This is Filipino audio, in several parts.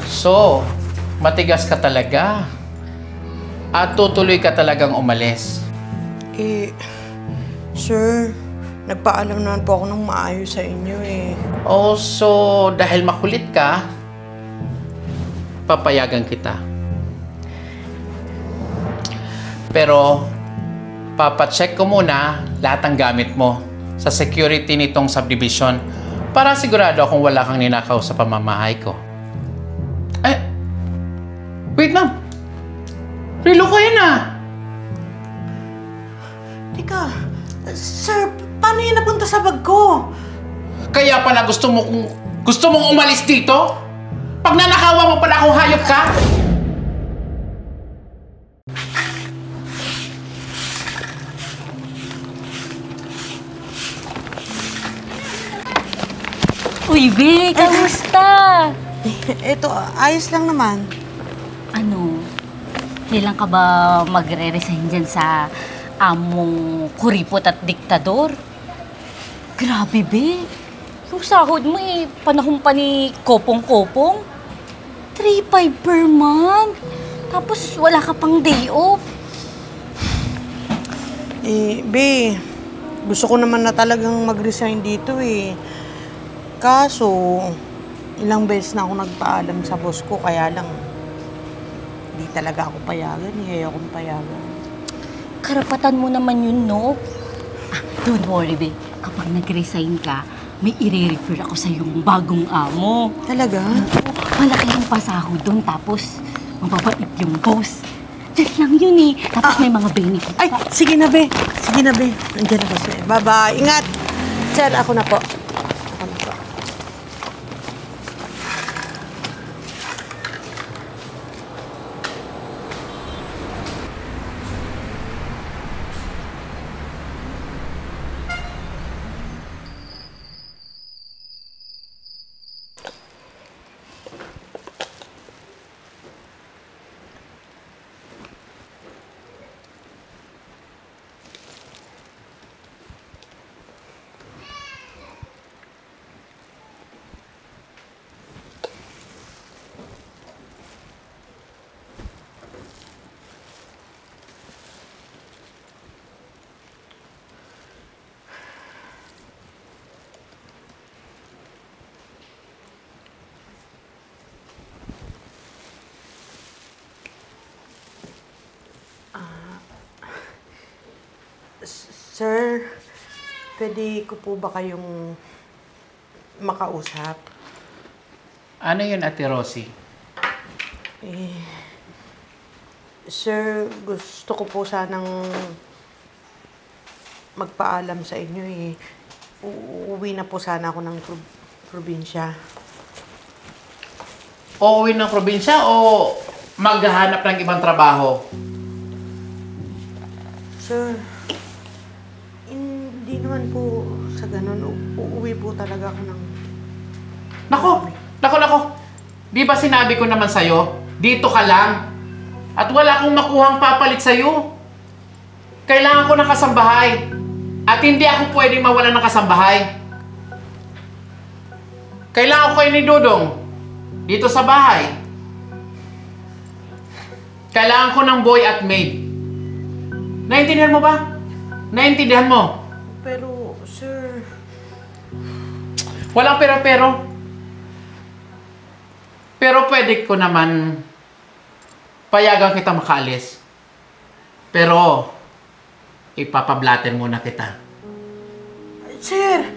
So, matigas ka talaga. At tutuloy ka talagang umalis. Sir, nagpaalam naman po ako ng maayos sa inyo eh. Oh, so dahil makulit ka, papayagan kita. Pero, papacheck ko muna lahat ng gamit mo sa security nitong subdivision para sigurado akong wala kang ninakaw sa pamamahay ko. Wait lang! Relo ko yun ah! Teka, sir, paano yun napunta sa bag ko? Kaya pala gusto mong umalis dito? Pag nanakawa mo pala akong hayop ka? Uy, Be, kamusta? Eto, ayos lang naman. Ano, kailan ka ba magre-resign dyan sa among kuripot at diktador? Grabe, Be. Yung sahod mo panahon pa ni Kopong-Kopong. 3,500 per month. Tapos wala ka pang day off. Be, gusto ko naman na talagang mag-resign dito eh. Kaso, ilang beses na ako nagpaalam sa boss ko, kaya lang, di talaga ako payagan eh. Ayokong payagan. Karapatan mo naman yun, no? Don't worry, Be. Kapag nag-resign ka, may i-refer ako sa yung bagong amo. Talaga? Malaki yung pasahod doon, tapos mababait yung boss. Diyan lang yun eh. Tapos may mga benefits. Ay, sige na, Be. Sige na, Be. Nandiyan ako sir. Bye-bye. Ingat! Sir, ako na po. Ako na po. Sir, pwede ko po ba kayong makausap? Ano yun, Ate Rosie? Sir, gusto ko po sanang magpaalam sa inyo eh. Uuwi na po sana ako ng probinsya. Uuwi ng probinsya o maghahanap ng ibang trabaho? Sir, hindi naman po sa ganun. Uuwi po talaga ako ng... Nako! Di ba sinabi ko naman sa'yo, dito ka lang? At wala akong makuhang papalit sa'yo. Kailangan ko ng kasambahay. At hindi ako pwedeng mawalan ng kasambahay. Kailangan ko kayo ni Dudong dito sa bahay. Kailangan ko ng boy at maid. Naintindihan mo ba? Naintindihan mo? Pero, sir... Walang pero. Pero pwede ko naman payagan kita makaalis. Pero, ipapablatin muna kita. Sir,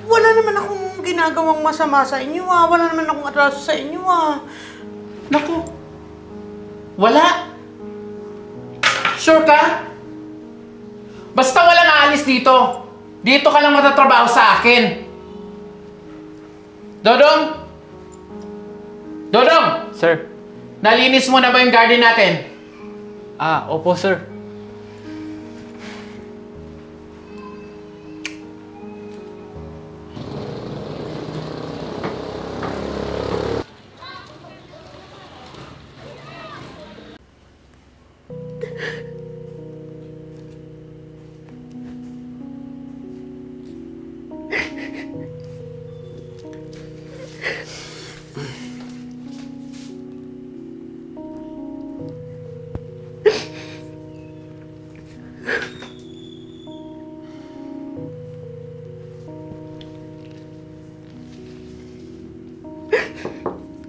wala naman akong ginagawang masama sa inyo ah. Wala naman akong atraso sa inyo ah. Naku! Wala! Sure ka? Basta walang aalis dito. Dito ka lang matatrabaho sa akin. Dodong! Dodong! Sir. Nalinis mo na ba yung garden natin? Opo, sir.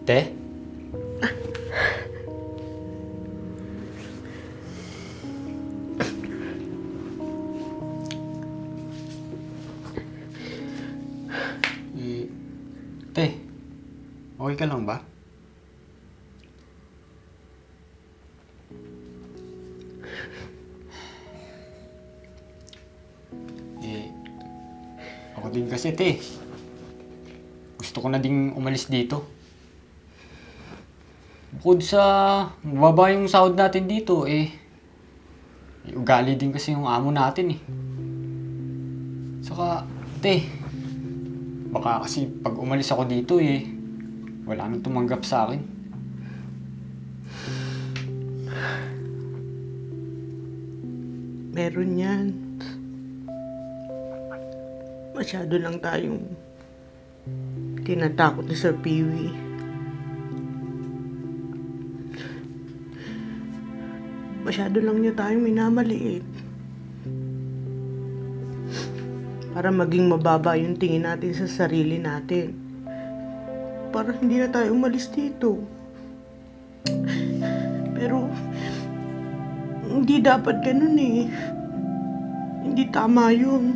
Te? Te, okay ka lang ba? Ako din kasi, te. Gusto ko na ding umalis dito. Bukod sa mababa yung sahod natin dito, ugali din kasi yung amo natin, eh. Saka, te, baka kasi pag umalis ako dito, wala nang tumanggap sa akin. Meron yan. Masyado lang tayong tinatakot ni Sir Peewee. Masyado lang niya tayong minamaliit. Para maging mababa yung tingin natin sa sarili natin. Para hindi na tayo umalis dito. Pero, hindi dapat ganun eh. Hindi tama yun.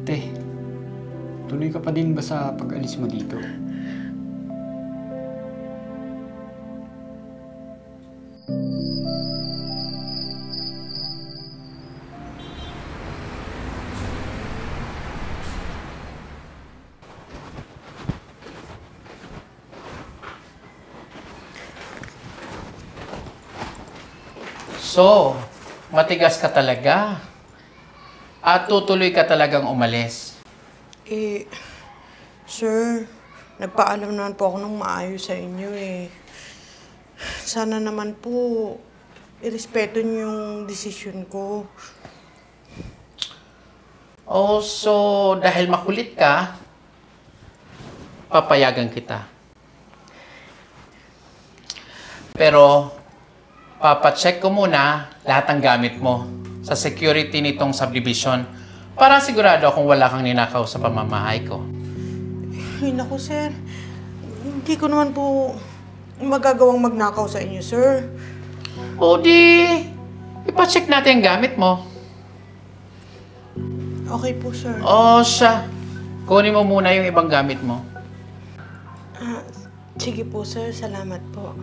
Te, tuloy ka pa din ba sa pag-alis mo dito? So, matigas ka talaga. At tutuloy ka talagang umalis. Sir, nagpaalam naman po ako ng maayos sa inyo eh. Sana naman po, irespeto niyo yung desisyon ko. Oh, so dahil makulit ka, papayagan kita. Pero, papacheck ko muna lahat ng gamit mo sa security nitong subdivision para sigurado akong wala kang ninakaw sa pamamahay ko. Ay, naku, sir. Hindi ko naman po magagawang magnakaw sa inyo, sir. O di, ipacheck natin ang gamit mo. Okay po, sir. O siya, kunin mo muna yung ibang gamit mo. Sige po, sir. Salamat po.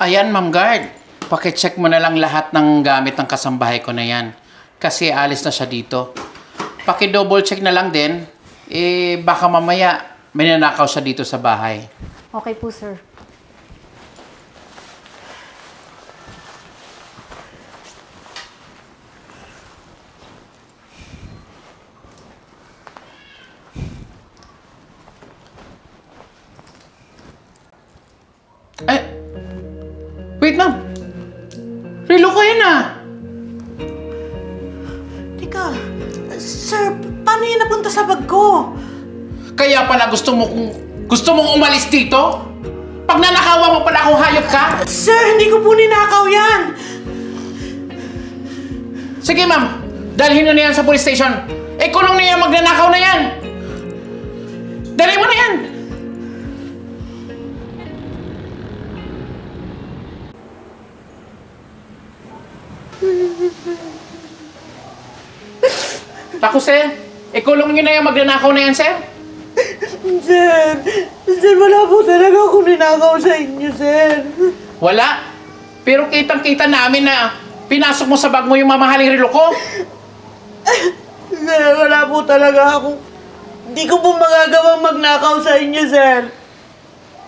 Ayan, Ma'am Guard. Pakicheck mo na lang lahat ng gamit ng kasambahay ko na yan. Kasi alis na siya dito. Paki-double check na lang din. Baka mamaya may nanakaw siya dito sa bahay. Okay po, sir. Wait, ma'am. Relo ko yan ah. Teka, sir, paano yun napunta sa bag ko? Kaya pala gusto mong umalis dito? Pag nanakawan mo pala akong hayop ka? Sir, hindi ko po ninakaw yan. Sige, ma'am. Dalhin nyo na yan sa police station. Kulong na yan, magnanakaw na yan. Dali mo na yan. Tako, sir. Kulong nyo na yan, magnanakaw na yan, sir. Sir, wala po talaga akong ninakaw sa inyo, sir. Wala. Pero kitang-kita namin na pinasok mo sa bag mo yung mamahaling relo ko. Sir, wala po talaga ako. Hindi ko po magagawang magnakaw sa inyo, sir.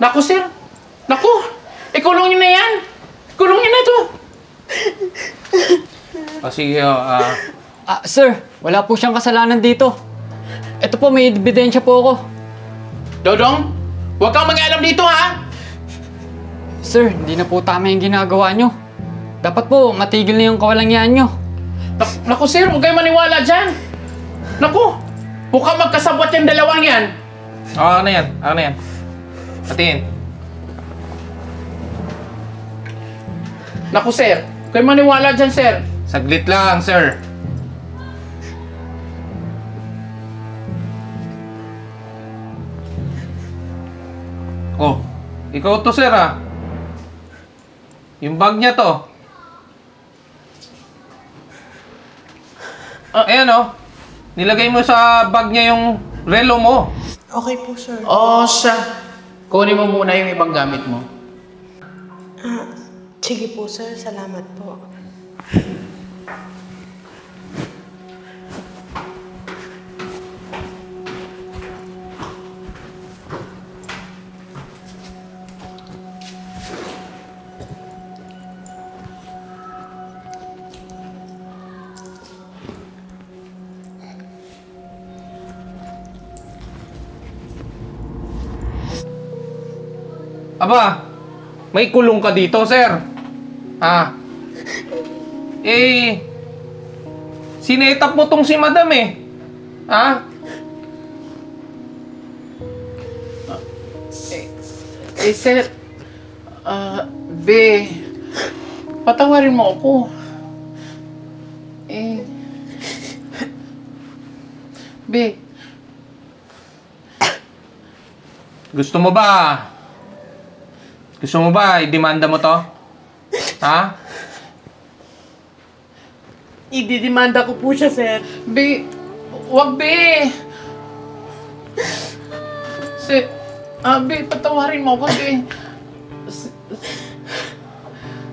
Naku, sir. Naku. Kulong nyo na yan. Kulong nyo na ito. Sige, Sir, wala po siyang kasalanan dito. Ito po, may ebidensya po ako. Dodong, huwag kang mag-alam dito, ha? Sir, hindi na po tama yung ginagawa nyo. Dapat po, matigil na yung kawalangyaan nyo. Naku, sir, huwag kayo maniwala dyan. Naku, mukhang magkasabwat yung dalawang yan. Ako na yan. Patingin. Naku, sir, huwag kayo maniwala dyan, sir. Saglit lang, sir. Oh, ikaw to, sir, ah. Yung bag niya to. Ayan, oh. Nilagay mo sa bag niya yung relo mo. Okay po, sir. Siya. Kunin mo muna yung ibang gamit mo. Sige po, sir. Salamat po. Aba, may kulong ka dito, sir. Ah. Sinetap mo tong si madam eh. Ha? Sir, Be, patawarin mo ako. Be, Gusto mo ba? I-demanda mo to? Ha? Ididimanda ko po siya, sir. Be, wag, Be. Be, patawarin mo ako, Be.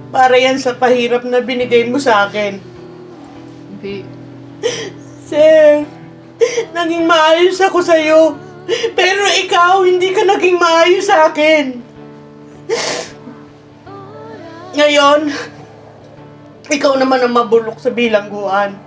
Para yan sa pahirap na binigay mo sa akin. Be, Sir, naging maayos ako sa'yo. Pero ikaw, hindi ka naging maayos sa akin. Ngayon, ikaw naman ang mabulok sa bilangguan.